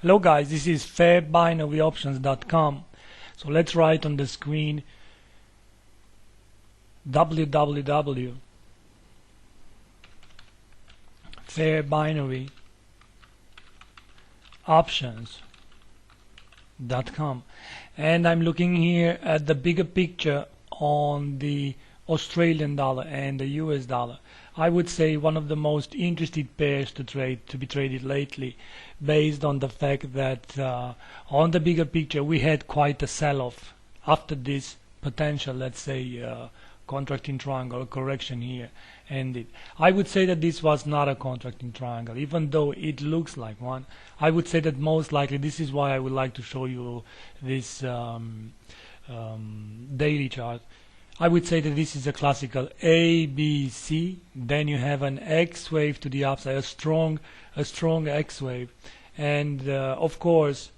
Hello guys, this is fairbinaryoptions.com. So let's write on the screen www.fairbinaryoptions.com, and I'm looking here at the bigger picture on the Australian dollar and the US dollar. I would say one of the most interested pairs to be traded lately, based on the fact that on the bigger picture we had quite a sell-off after this potential, let's say, contracting triangle correction here ended. I would say that this was not a contracting triangle, even though it looks like one. I would say that most likely this is why I would like to show you this daily chart. I would say that this is a classical ABC. Then you have an X wave to the upside, a strong X wave, and of course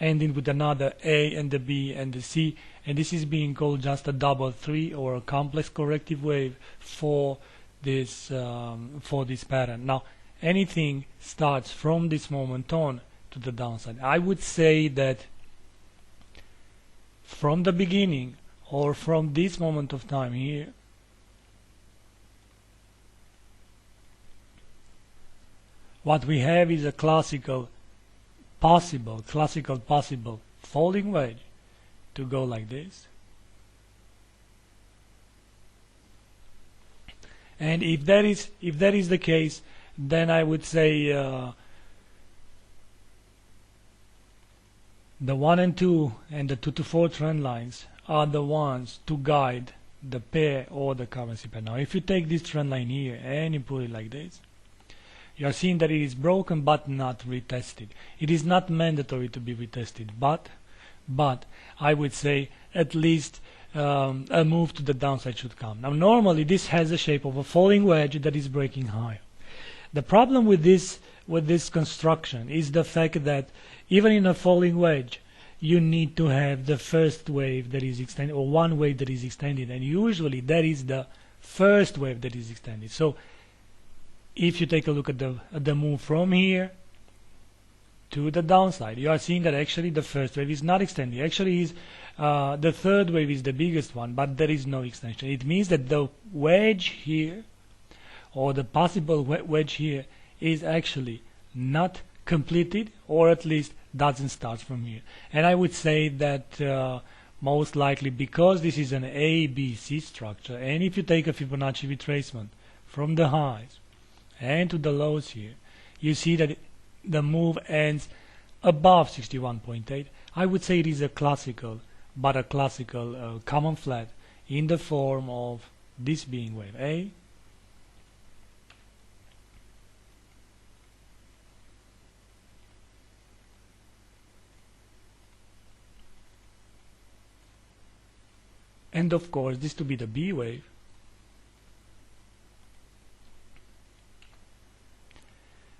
ending with another A and the B and the C, and this is being called just a double three or a complex corrective wave for this pattern. Now anything starts from this moment on to the downside. I would say that from the beginning, or from this moment of time here, what we have is a classical possible falling wedge to go like this. And if that is the case, then I would say the 1 and 2 and the 2 to 4 trend lines are the ones to guide the pair or the currency pair. Now if you take this trend line here and you put it like this, you are seeing that it is broken but not retested. It is not mandatory to be retested, but I would say at least a move to the downside should come. Now normally this has the shape of a falling wedge that is breaking higher. The problem with this construction is the fact that even in a falling wedge you need to have the first wave that is extended, or one wave that is extended, and usually that is the first wave that is extended. So if you take a look at the move from here to the downside, you are seeing that actually the first wave is not extending. Actually is the third wave is the biggest one, but there is no extension. It means that the wedge here, or the possible wedge here, is actually not completed, or at least doesn't start from here. And I would say that most likely, because this is an ABC structure, and if you take a Fibonacci retracement from the highs and to the lows here, you see that the move ends above 61.8. I would say it is a classical common flat in the form of this being wave A, and of course this to be the B wave,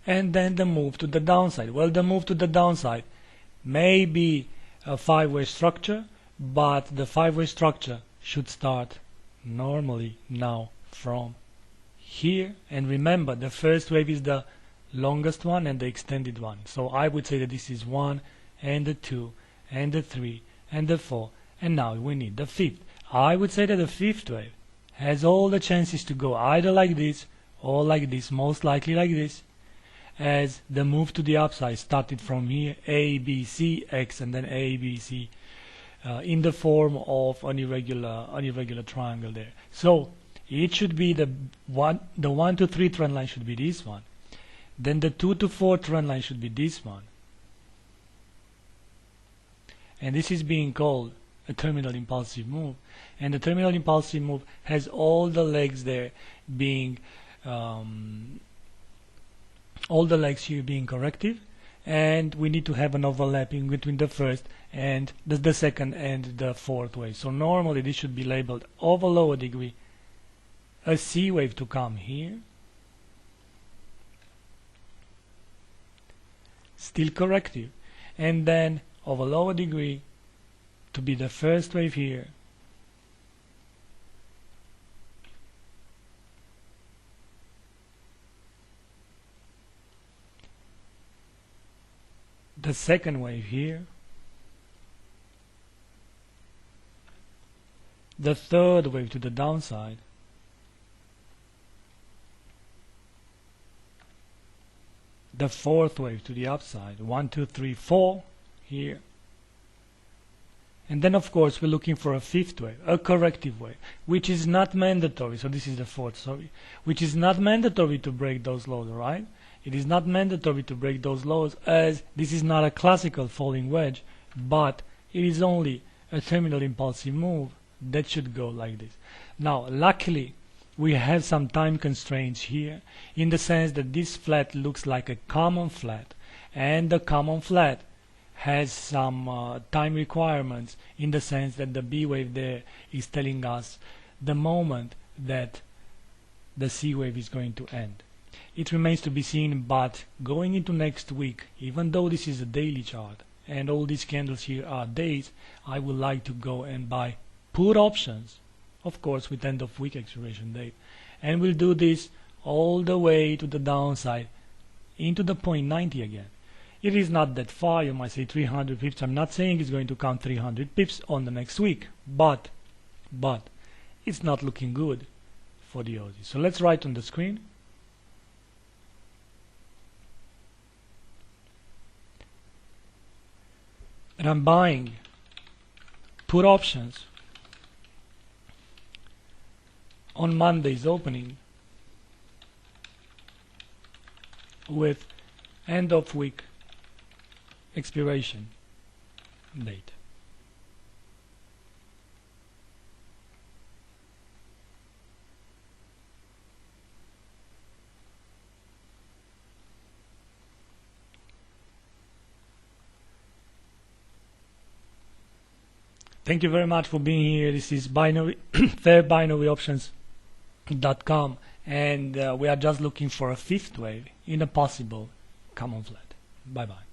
and then the move to the downside. Well, the move to the downside may be a five-way structure, but the five-way structure should start normally now from here. And remember, the first wave is the longest one and the extended one. So I would say that this is 1 and the 2 and the 3 and the 4, and now we need the fifth. I would say that the fifth wave has all the chances to go either like this or like this, most likely like this, as the move to the upside started from here, A, B, C, X, and then A, B, C, in the form of an irregular triangle there. So it should be the 1 to 3 trend line should be this one. Then the 2 to 4 trend line should be this one. And this is being called a terminal impulsive move, and the terminal impulsive move has all the legs there being all the legs here being corrective, and we need to have an overlapping between the first and the second and the fourth wave. So normally this should be labeled over lower degree, a C wave to come here, still corrective, and then over lower degree to be the first wave here, the second wave here, the third wave to the downside, the fourth wave to the upside, 1, 2, 3, 4 here, and then of course we're looking for a fifth wave, a corrective wave, which is not mandatory. So this is the fourth, sorry, which is not mandatory to break those lows, right? It is not mandatory to break those lows, as this is not a classical falling wedge, but it is only a terminal impulsive move that should go like this. Now luckily we have some time constraints here, in the sense that this flat looks like a common flat, and the common flat has some time requirements, in the sense that the B wave there is telling us the moment that the C wave is going to end. It remains to be seen, but going into next week, even though this is a daily chart and all these candles here are days, I would like to go and buy put options, of course with end of week expiration date, and we'll do this all the way to the downside into the 0.90 again. It is not that far, you might say 300 pips. I'm not saying it's going to count 300 pips on the next week, but it's not looking good for the AUDUSD. So let's write on the screen. And I'm buying put options on Monday's opening with end of week expiration date. Thank you very much for being here. This is binary fairbinaryoptions.com, and we are just looking for a fifth wave in a possible common flat. Bye bye.